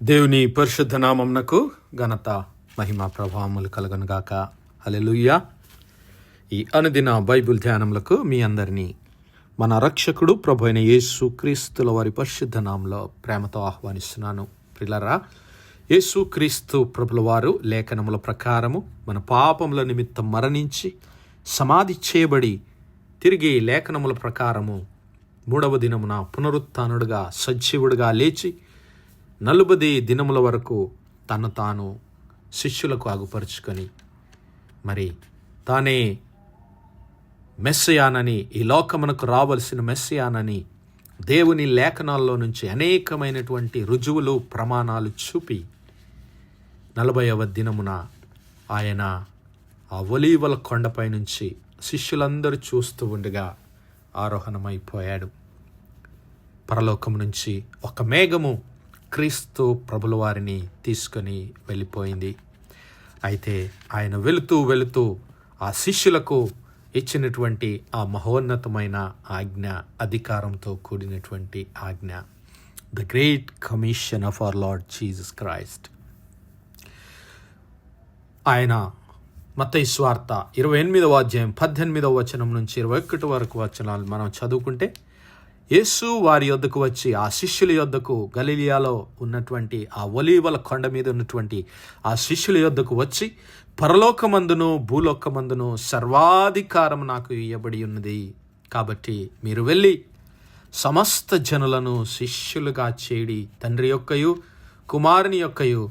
దేవుని పరిశుద్ధ నామమునకు ఘనత మహిమ ప్రభావములు కలుగునుగాక. హల్లెలూయా. ఈ అనుదిన బైబిల్ ధ్యానములకు మీ అందరినీ మన రక్షకుడు ప్రభు అయిన యేసు క్రీస్తుల వారి పరిశుద్ధ నామంలో ప్రేమతో ఆహ్వానిస్తున్నాను. ప్రియులారా, యేసు క్రీస్తు ప్రభుల వారు లేఖనముల ప్రకారము మన పాపముల నిమిత్తం మరణించి సమాధి చేయబడి తిరిగి లేఖనముల ప్రకారము 3వ దినమున పునరుత్థానుడుగా సజీవుడుగా లేచి 40 దినముల వరకు తను తాను శిష్యులకు అగుపరుచుకొని మరి తానే మెస్సయానని, ఈ లోకమునకు రావలసిన మెస్సయానని దేవుని లేఖనాల్లో నుంచి అనేకమైనటువంటి రుజువులు ప్రమాణాలు చూపి 40వ దినమున ఆయన ఆ ఒలీవల కొండపై నుంచి శిష్యులందరూ చూస్తూ ఉండగా ఆరోహణమైపోయాడు. పరలోకం నుంచి ఒక మేఘము క్రీస్తు ప్రభుల వారిని తీసుకొని వెళ్ళిపోయింది. అయితే ఆయన వెళుతూ ఆ శిష్యులకు ఇచ్చినటువంటి ఆ మహోన్నతమైన ఆజ్ఞ, అధికారంతో కూడినటువంటి ఆజ్ఞ, the great commission of our Lord Jesus Christ. ఆయన మత్తయి సువార్త 28వ అధ్యాయం 18వ వచనం నుంచి 21 వరకు వచనాలు మనం చదువుకుంటే, యేసు వారి యొద్దకు వచ్చి ఆ శిష్యుల యొద్దకు, గలిలియాలో ఉన్నటువంటి ఆ ఒలీవల కొండ మీద ఉన్నటువంటి ఆ శిష్యుల యొద్దకు వచ్చి, పరలోకమందును భూలోకమందును సర్వాధికారం నాకు ఇయ్యబడి ఉన్నది, కాబట్టి మీరు వెళ్ళి సమస్త జనులను శిష్యులుగా చేడి తండ్రి యొక్కయు కుమారుని యొక్కయు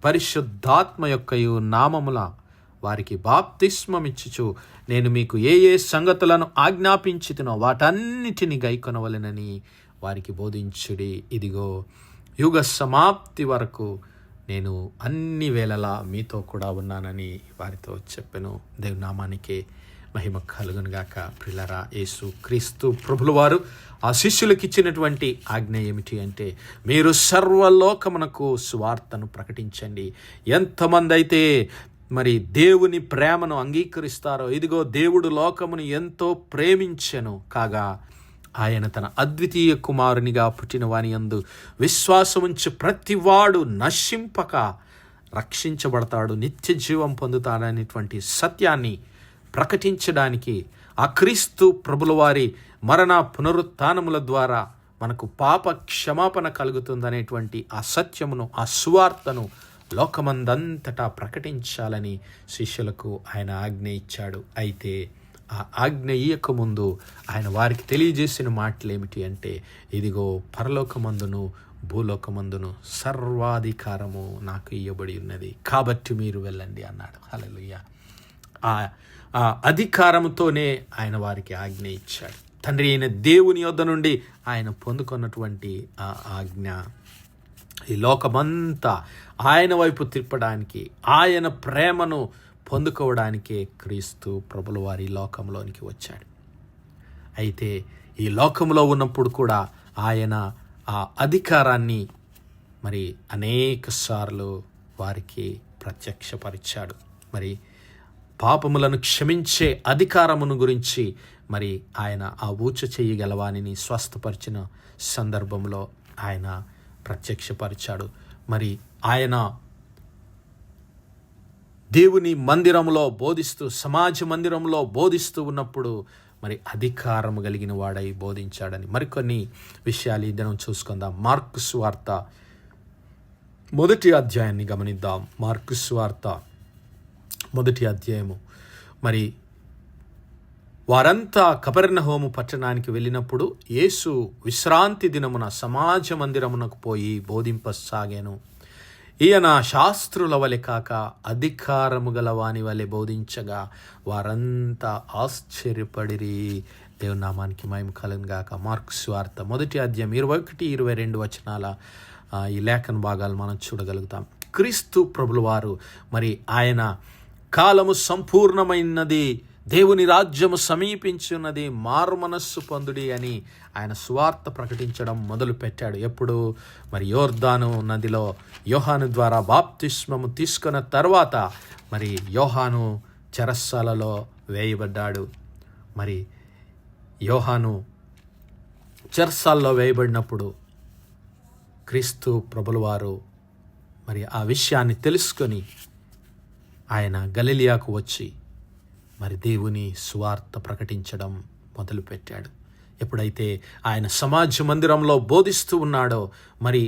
పరిశుద్ధాత్మ యొక్కయు నామముల వారికి బాప్తిస్మమిచ్చుచు నేను మీకు ఏ సంగతులను ఆజ్ఞాపించితినో వాటన్నిటిని గైకొనవలెనని వారికి బోధించుడి. ఇదిగో యుగ సమాప్తి వరకు నేను అన్ని వేళలా మీతో కూడా ఉన్నానని వారితో చెప్పెను. దేవుని నామానికే మహిమ కలుగునుగాక. ప్రియులారా, యేసు క్రీస్తు ప్రభుల వారు ఆ శిష్యులకు ఇచ్చినటువంటి ఆజ్ఞ ఏమిటి అంటే, మీరు సర్వలోకమునకు సువార్తను ప్రకటించండి. ఎంతమంది అయితే మరి దేవుని ప్రేమను అంగీకరిస్తారో, ఇదిగో దేవుడు లోకమును ఎంతో ప్రేమించెను కాగా ఆయన తన అద్వితీయ కుమారునిగా పుట్టిన వాని యందు విశ్వాసముంచి ప్రతివాడు నశింపక రక్షించబడతాడు, నిత్య జీవం పొందుతాడనేటువంటి సత్యాన్ని ప్రకటించడానికి ఆ క్రీస్తు ప్రభుల వారి మరణ పునరుత్థానముల ద్వారా మనకు పాప క్షమాపణ కలుగుతుందనేటువంటి ఆ సత్యమును, ఆ సువార్తను లోకమందంతటా ప్రకటించాలని శిష్యులకు ఆయన ఆజ్ఞ ఇచ్చాడు. అయితే ఆ ఆజ్ఞ ఇయ్యకముందు ఆయన వారికి తెలియజేసిన మాటలు ఏమిటి అంటే, ఇదిగో పరలోకమందును భూలోకమందును సర్వాధికారము నాకు ఇయ్యబడి ఉన్నది, కాబట్టి మీరు వెళ్ళండి అన్నాడు. హల్లెలూయా. ఆ అధికారంతోనే ఆయన వారికి ఆజ్ఞ ఇచ్చాడు. తండ్రి అయిన దేవుని యొద్ద నుండి ఆయన పొందుకున్నటువంటి ఆ ఆజ్ఞ ఈ లోకమంతా ఆయన వైపు తిప్పడానికి, ఆయన ప్రేమను పొందుకోవడానికే క్రీస్తు ప్రభుల వారి లోకంలోనికి వచ్చాడు. అయితే ఈ లోకంలో ఉన్నప్పుడు కూడా ఆయన ఆ అధికారాన్ని మరి అనేక సార్లు వారికి ప్రత్యక్షపరిచాడు. మరి పాపములను క్షమించే అధికారమును గురించి మరి ఆయన ఆ ఊచ చేయగలవానిని స్వస్థపరిచిన సందర్భంలో ఆయన ప్రత్యక్షపరిచాడు. మరి ఆయన దేవుని మందిరంలో బోధిస్తూ, సమాజ మందిరంలో బోధిస్తూ ఉన్నప్పుడు మరి అధికారం కలిగిన వాడై బోధించాడని మరికొన్ని విషయాలు ఈ దినం చూసుకుందాం. మార్కు సువార్త 1వ అధ్యాయాన్ని గమనిద్దాం. మార్కు సువార్త 1వ అధ్యాయము. మరి వారంతా కపెర్నహూము పట్టణానికి వెళ్ళినప్పుడు యేసు విశ్రాంతి దినమున సమాజ మందిరమునకు పోయి బోధింపసాగాను. ఈయన శాస్త్రుల వలె కాక అధికారము గల వాని వలె బోధించగా వారంతా ఆశ్చర్యపడిరి. దేవుని నామానికి మహిమ కలుగునుగాక. మార్కు సువార్త 1వ అధ్యాయం 21-22 వచనాల ఈ లేఖన భాగాలు మనం చూడగలుగుతాం. క్రీస్తు ప్రభుల వారు మరి ఆయన కాలము సంపూర్ణమైనది, దేవుని రాజ్యము సమీపించున్నది, మారు మనస్సు పొందుడి అని ఆయన సువార్త ప్రకటించడం మొదలుపెట్టాడు. ఎప్పుడు? మరి యోర్దాను నదిలో యోహాను ద్వారా బాప్తిస్మము తీసుకున్న తర్వాత మరి యోహాను చెరస్సాలలో వేయబడ్డాడు. మరి యోహాను చెరస్సాల్లో వేయబడినప్పుడు క్రీస్తు ప్రభుల వారు మరి ఆ విషయాన్ని తెలుసుకొని ఆయన గలిలియాకు వచ్చి మరి దేవుని సువార్త ప్రకటించడం మొదలుపెట్టాడు. ఎప్పుడైతే ఆయన సమాజ మందిరంలో బోధిస్తూ ఉన్నాడో మరి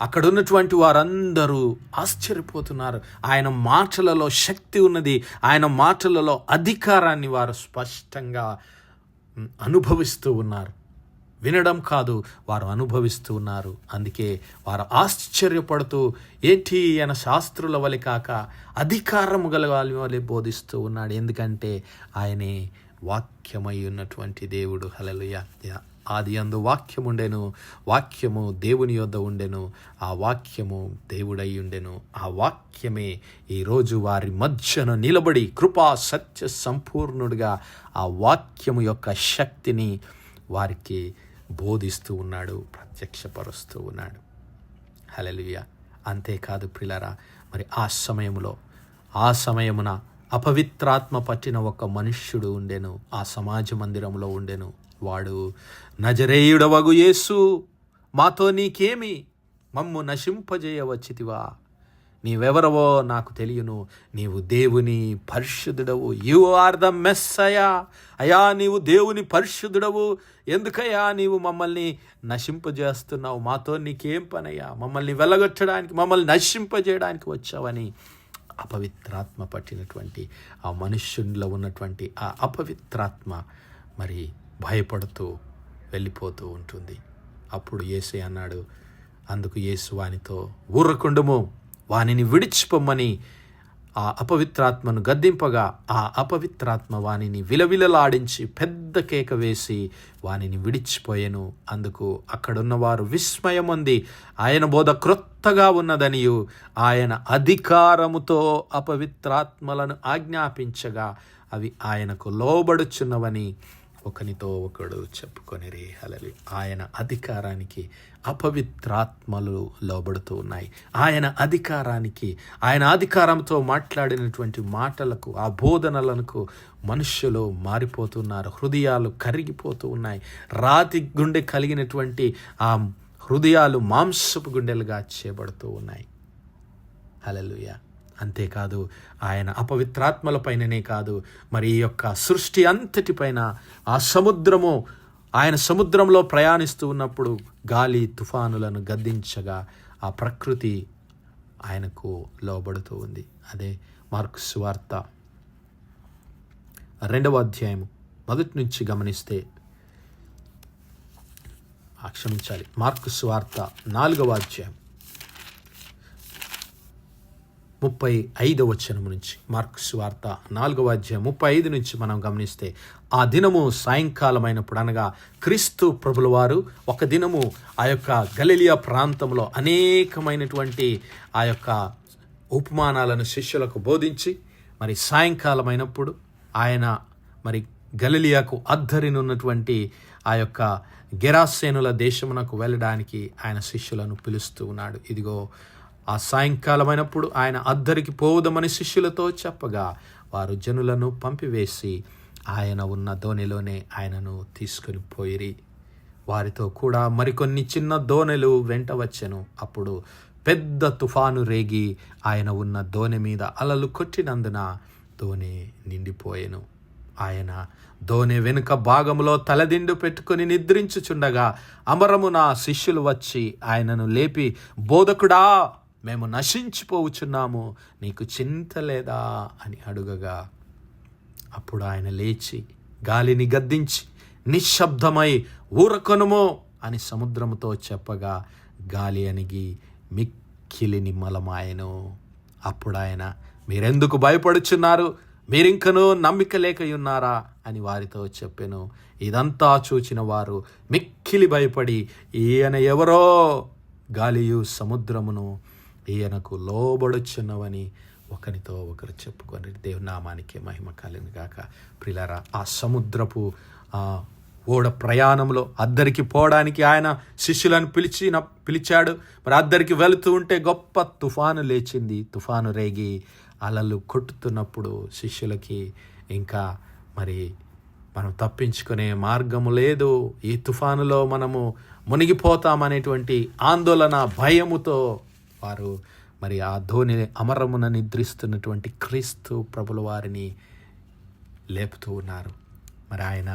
అక్కడ ఉన్నటువంటి వారందరూ ఆశ్చర్యపోతున్నారు. ఆయన మాటలలో శక్తి ఉన్నది, ఆయన మాటలలో అధికారాన్ని వారు స్పష్టంగా అనుభవిస్తూ ఉన్నారు. వినడం కాదు, వారు అనుభవిస్తూ ఉన్నారు. అందుకే వారు ఆశ్చర్యపడుతూ, ఏంటి ఆయన శాస్త్రుల వలె కాక అధికారము గల వాళ్ళ వలె బోధిస్తూ ఉన్నాడు. ఎందుకంటే ఆయనే వాక్యమై ఉన్నటువంటి దేవుడు. హల్లెలూయా. ఆది యందు వాక్యము ఉండెను, వాక్యము దేవుని యొద్ద ఉండెను, ఆ వాక్యము దేవుడై ఉండెను. ఆ వాక్యమే ఈరోజు వారి మధ్యన నిలబడి కృపా సత్య సంపూర్ణుడిగా ఆ వాక్యము యొక్క శక్తిని వారికి బోధిస్తూ ఉన్నాడు, ప్రత్యక్షపరుస్తూ ఉన్నాడు. హల్లెలూయా. అంతేకాదు ప్రియులారా, మరి ఆ సమయమున అపవిత్రాత్మ పట్టిన ఒక మనుష్యుడు ఉండెను, ఆ సమాజ మందిరంలో ఉండెను. వాడు, నజరేయుడవగు యేసు, మాతో నీకేమి? మమ్ము నశింపజేయవచ్చితివా? నీవెవరవో నాకు తెలియను, నీవు దేవుని పరిశుద్ధుడవు. యు ఆర్ ద మెస్సయా. అయా, నీవు దేవుని పరిశుద్ధుడవు. ఎందుకయ్యా నీవు మమ్మల్ని నశింపజేస్తున్నావు? మాతో నీకేం పనయ్యా? మమ్మల్ని వెళ్ళగొట్టడానికి, మమ్మల్ని నశింపజేయడానికి వచ్చావని అపవిత్రాత్మ పట్టినటువంటి ఆ మనుష్యునిలో ఉన్నటువంటి ఆ అపవిత్రాత్మ మరి భయపడుతూ వెళ్ళిపోతూ ఉంటుంది. అప్పుడు యేసే అన్నాడు, అందుకు యేసు వానితో, ఊరకుండుము, వానిని విడిచిపోమ్మని ఆ అపవిత్రాత్మను గద్దింపగా ఆ అపవిత్రాత్మ వానిని విలవిలలాడించి పెద్ద కేక వేసి వానిని విడిచిపోయెను. అందుకు అక్కడున్నవారు విస్మయముంది, ఆయన బోధ క్రొత్తగా ఉన్నదనియు ఆయన అధికారముతో అపవిత్రాత్మలను ఆజ్ఞాపించగా అవి ఆయనకు లోబడుచున్నవని ఒకనితో ఒకడు చెప్పుకొనిరి. హల్లెలూయా. ఆయన అధికారానికి అపవిత్రాత్మలు లోబడుతూ ఉన్నాయి. ఆయన అధికారానికి, ఆయన అధికారంతో మాట్లాడినటువంటి మాటలకు, ఆ బోధనలకు మనుష్యులు మారిపోతున్నారు. హృదయాలు కరిగిపోతూ ఉన్నాయి. రాతి గుండె కలిగినటువంటి ఆ హృదయాలు మాంసపు గుండెలుగా చేయబడుతూ ఉన్నాయి. హల్లెలూయా. అంతేకాదు, ఆయన అపవిత్రాత్మలపైననే కాదు, మరి ఈ యొక్క సృష్టి అంతటిపైన ఆ సముద్రము, ఆయన సముద్రంలో ప్రయాణిస్తూ ఉన్నప్పుడు గాలి తుఫానులను గద్దించగా ఆ ప్రకృతి ఆయనకు లోబడుతూ ఉంది. అదే మార్కు సువార్త 2వ అధ్యాయం మొదటి నుంచి గమనిస్తే, మార్కు సువార్త 4వ అధ్యాయం 35వ వచనం నుంచి, మార్కు సువార్త 4వ అధ్యాయం 35 నుంచి మనం గమనిస్తే, ఆ దినము సాయంకాలమైనప్పుడు, అనగా క్రీస్తు ప్రభుల వారు ఒక దినము ఆ యొక్క గలిలియా ప్రాంతంలో అనేకమైనటువంటి ఆ యొక్క ఉపమానాలను శిష్యులకు బోధించి, మరి సాయంకాలమైనప్పుడు ఆయన మరి గలిలియాకు అద్దరినున్నటువంటి ఆ యొక్క గెరాసేనుల దేశమునకు వెళ్ళడానికి ఆయన శిష్యులను పిలుస్తూ ఉన్నాడు. ఇదిగో ఆ సాయంకాలమైనప్పుడు ఆయన అద్దరికి పోవుదమని శిష్యులతో చెప్పగా వారు జనులను పంపివేసి ఆయన ఉన్న దోణిలోనే ఆయనను తీసుకుని పోయిరి. వారితో కూడా మరికొన్ని చిన్న దోణెలు వెంట వచ్చెను. అప్పుడు పెద్ద తుఫాను రేగి ఆయన ఉన్న దోణి మీద అలలు కొట్టినందున దోణి నిండిపోయెను. ఆయన దోణి వెనుక భాగంలో తలదిండు పెట్టుకుని నిద్రించుచుండగా అమరమున శిష్యులు వచ్చి ఆయనను లేపి, బోధకుడా, మేము నశించిపోవుచున్నాము, నీకు చింత లేదా అని అడుగగా, అప్పుడు ఆయన లేచి గాలిని గద్దించి, నిశ్శబ్దమై ఊరకొనుము అని సముద్రముతో చెప్పగా గాలి అణిగి మిక్కిలి నిమ్మలమాయెను. అప్పుడు ఆయన, మీరెందుకు భయపడుచున్నారు? మీరింకనూ నమ్మిక లేకయున్నారా అని వారితో చెప్పెను. ఇదంతా చూచిన వారు మిక్కిలి భయపడి, ఈయన ఎవరో, గాలియు సముద్రమును ఈయనకు లోబడుచున్నవని ఒకరితో ఒకరు చెప్పుకొని, దేవుని నామానికి మహిమ కలుగును గాక. ప్రియులారా, ఆ సముద్రపు ఓడ ప్రయాణంలో అద్దరికి పోవడానికి ఆయన శిష్యులను పిలిచాడు. మరి అద్దరికి వెళుతూ ఉంటే గొప్ప తుఫాను లేచింది. తుఫాను రేగి అలలు కొట్టుతున్నప్పుడు శిష్యులకి ఇంకా మరి మనం తప్పించుకునే మార్గము లేదు, ఈ తుఫానులో మనము మునిగిపోతామనేటువంటి ఆందోళన, భయముతో వారు మరి ఆ ధోని అమరమున నిద్రిస్తున్నటువంటి క్రీస్తు ప్రభుల వారిని లేపుతూ ఉన్నారు. మరి ఆయన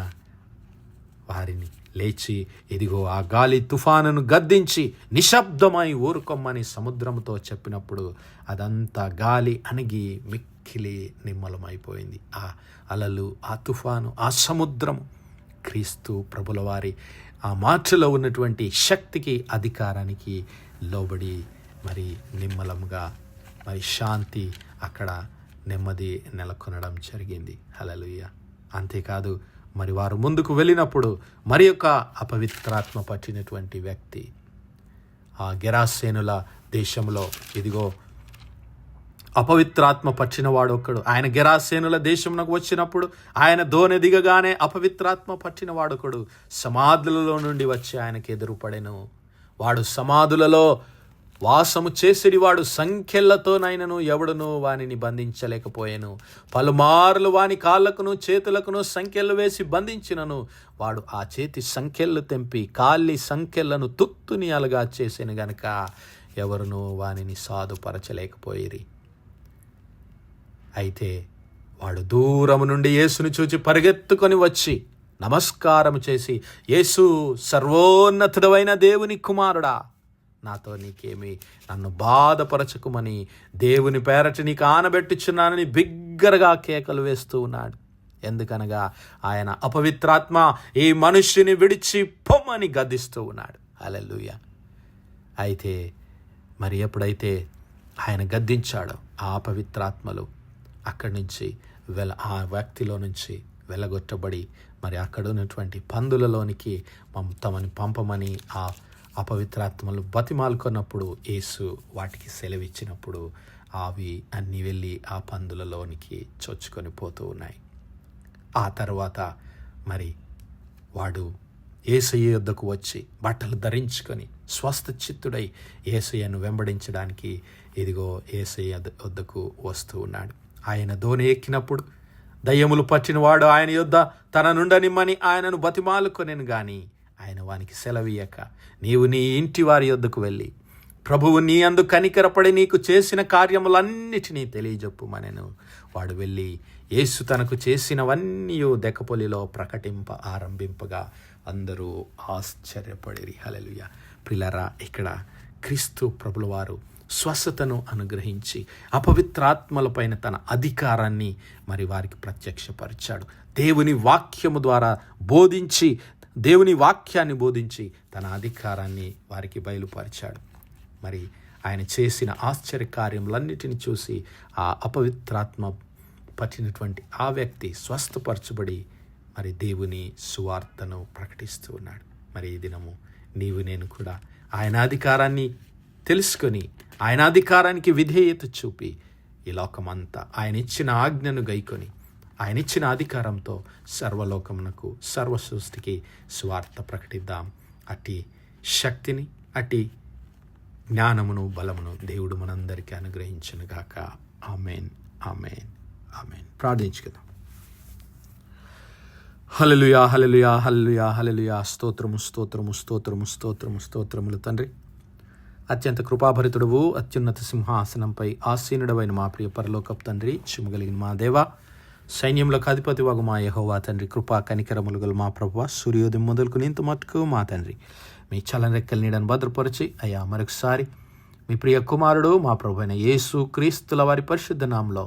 వారిని లేచి, ఇదిగో ఆ గాలి తుఫానును గద్దించి నిశ్శబ్దమై ఊరుకొమ్మని సముద్రంతో చెప్పినప్పుడు అదంతా గాలి అణిగి మిక్కిలి నిమ్మలమైపోయింది. ఆ అలలు, ఆ తుఫాను, ఆ సముద్రము క్రీస్తు ప్రభుల వారి ఆ మాటలో ఉన్నటువంటి శక్తికి, అధికారానికి లోబడి మరి నిమ్మలంగా మరి శాంతి, అక్కడ నెమ్మది నెలకొనడం జరిగింది. హల్లెలూయా. అంతేకాదు, మరి వారు ముందుకు వెళ్ళినప్పుడు మరి యొక్క అపవిత్రాత్మ పట్టినటువంటి వ్యక్తి ఆ గెరాసేనుల దేశంలో, ఇదిగో అపవిత్రాత్మ పట్టినవాడు ఒకడు ఆయన గెరాసేనుల దేశమునకు వచ్చినప్పుడు ఆయన దోణి దిగగానే అపవిత్రాత్మ పట్టినవాడు ఒకడు సమాధులలో నుండి వచ్చి ఆయనకు ఎదురుపడెను. వాడు సమాధులలో వాసము చేసిడివాడు, సంఖ్యలతోనైనను ఎవడును వానిని బంధించలేకపోయాను. పలుమార్లు వాని కాళ్ళకును చేతులకును సంఖ్యలు వేసి బంధించినను వాడు ఆ చేతి సంఖ్యలు తెంపి కాలి సంఖ్యలను తుత్తుని అలగా చేసిన గనుక ఎవరును వానిని సాధుపరచలేకపోయిరి. అయితే వాడు దూరము నుండి యేసును చూచి పరిగెత్తుకొని వచ్చి నమస్కారం చేసి, యేసు, సర్వోన్నతుడైన దేవుని కుమారుడా, నాతో నీకేమి, నన్ను బాధపరచకుమని దేవుని పేరట నీకు ఆనబెట్టుచున్నానని బిగ్గరగా కేకలు వేస్తూ ఉన్నాడు. ఎందుకనగా ఆయన అపవిత్రాత్మ ఈ మనుష్యుని విడిచి పొమ్మని గద్దిస్తూ ఉన్నాడు. హల్లెలూయా. అయితే మరి ఎప్పుడైతే ఆయన గద్దించాడో ఆ అపవిత్రాత్మలు అక్కడి నుంచి ఆ వ్యక్తిలో నుంచి వెళ్ళగొట్టబడి మరి అక్కడ ఉన్నటువంటి పందులలోనికి తమని పంపమని ఆ అపవిత్రాత్మలు బతిమాలుకున్నప్పుడు యేసు వాటికి సెలవిచ్చినప్పుడు అవి అన్నీ వెళ్ళి ఆ పందులలోనికి చొచ్చుకొని పోతూ ఉన్నాయి. ఆ తర్వాత మరి వాడు యేసయ్య యొద్దకు వచ్చి బట్టలు ధరించుకొని స్వస్థ చిత్తుడై యేసయ్యను వెంబడించడానికి ఇదిగో యేసయ్య యొద్దకు వస్తూ ఉన్నాడు. ఆయన దోణి ఎక్కినప్పుడు దయ్యములు పట్టినవాడు ఆయన యొద్ద తన నుండనిమ్మని ఆయనను బతిమాలుకొనెను గాని ఆయన వానికి సెలవీయక, నీవు నీ ఇంటి వారి యొద్దకు వెళ్ళి ప్రభువు నీ అందు కనికరపడి నీకు చేసిన కార్యములన్నిటినీ తెలియజెప్పుమనెను. వాడు వెళ్ళి యేసు తనకు చేసినవన్నీ దెకపొలిలో ఆరంభింపగా అందరూ ఆశ్చర్యపడిరి. హల్లెలూయా. ప్రియులారా, ఇక్కడ క్రీస్తు ప్రభుల వారు స్వస్థతను అనుగ్రహించి అపవిత్రాత్మలపైన తన అధికారాన్ని మరి వారికి ప్రత్యక్షపరిచాడు. దేవుని వాక్యము ద్వారా దేవుని వాక్యాన్ని బోధించి తన అధికారాన్ని వారికి బయలుపరిచాడు. మరి ఆయన చేసిన ఆశ్చర్య కార్యములన్నిటిని చూసి ఆ అపవిత్రాత్మ పట్టినటువంటి ఆ వ్యక్తి స్వస్థపరచబడి మరి దేవుని సువార్తను ప్రకటిస్తూ ఉన్నాడు. మరి ఈ దినము నీవు నేను కూడా ఆయన అధికారాన్ని తెలుసుకొని ఆయన అధికారానికి విధేయత చూపి ఈ లోకమంతా ఆయన ఇచ్చిన ఆజ్ఞను గైకొని ఆయన ఇచ్చిన అధికారంతో సర్వలోకమునకు సర్వ సృష్టికి సువార్త ప్రకటిద్దాం. అట్టి శక్తిని అట్టి జ్ఞానమును బలమును దేవుడు మనందరికీ అనుగ్రహించునుగాక. ఆమేన్, ఆమేన్, ఆమేన్. ప్రార్థించుకుందాం. హల్లెలూయా, హల్లెలూయా, హల్లెలూయా, హల్లెలూయా. స్తోత్రము, స్తోత్రము, స్తోత్రము, స్తోత్రము, స్తోత్రములు తండ్రి. అత్యంత కృపాభరితుడవు, అత్యున్నత సింహాసనంపై ఆసీనుడవైన మా ప్రియ పరలోకపు తండ్రి, క్షమగలిగిన మా దేవ, సైన్యములకు అధిపతి వగు మా యెహోవా తండ్రి, కృపా కనికరములు గల మా ప్రభువా, సూర్యోదయం మొదలుకుని ఇంత మట్టుకు మా తండ్రి మీ చల్లని రెక్కల నీడను భద్రపరిచి అయ్యా మరొకసారి మీ ప్రియ కుమారుడు మా ప్రభు అయిన యేసు క్రీస్తుల వారి పరిశుద్ధ నామములో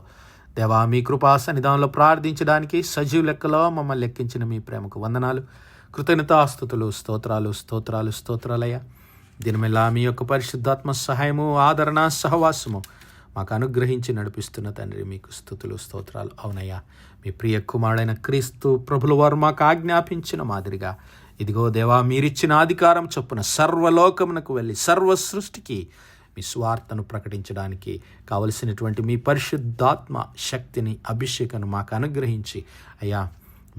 దేవా మీ కృపా సన్నిధానంలో ప్రార్థించడానికి సజీవ లెక్కలో మమ్మల్ని లెక్కించిన మీ ప్రేమకు వందనాలు, కృతజ్ఞతాస్తుతులు, స్తోత్రాలు, స్తోత్రాలు, స్తోత్రాలయ్యా. దినమెల్లా మీ యొక్క పరిశుద్ధాత్మ సహాయము, ఆదరణ, సహవాసము మాకు అనుగ్రహించి నడిపిస్తున్న తండ్రి మీకు స్తుతులు, స్తోత్రాలు. అవునయ్యా, మీ ప్రియ కుమారుడైన క్రీస్తు ప్రభుల వారు మాకు ఆజ్ఞాపించిన మాదిరిగా ఇదిగో దేవా మీరిచ్చిన అధికారం చొప్పున సర్వలోకమునకు వెళ్ళి సర్వ సృష్టికి మీ స్వార్థను ప్రకటించడానికి కావలసినటువంటి మీ పరిశుద్ధాత్మ శక్తిని, అభిషేకాన్ని మాకు అనుగ్రహించి అయ్యా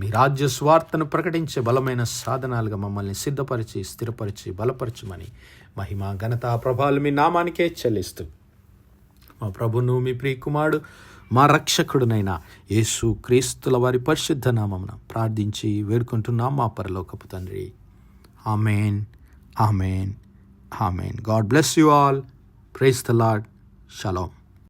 మీ రాజ్య స్వార్థను ప్రకటించే బలమైన సాధనాలుగా మమ్మల్ని సిద్ధపరిచి, స్థిరపరిచి, బలపరచమని మహిమ, ఘనత, ప్రభావాలు మీ నామానికే చెల్లిస్తూ మా ప్రభును మీ ప్రియకుమారుడు మా రక్షకుడునైన యేసు క్రీస్తుల వారి పరిశుద్ధ నామమున ప్రార్థించి వేడుకుంటున్నాం మా పరలోకపు తండ్రి. Amen, amen, amen. God bless you all. Praise the Lord. Shalom.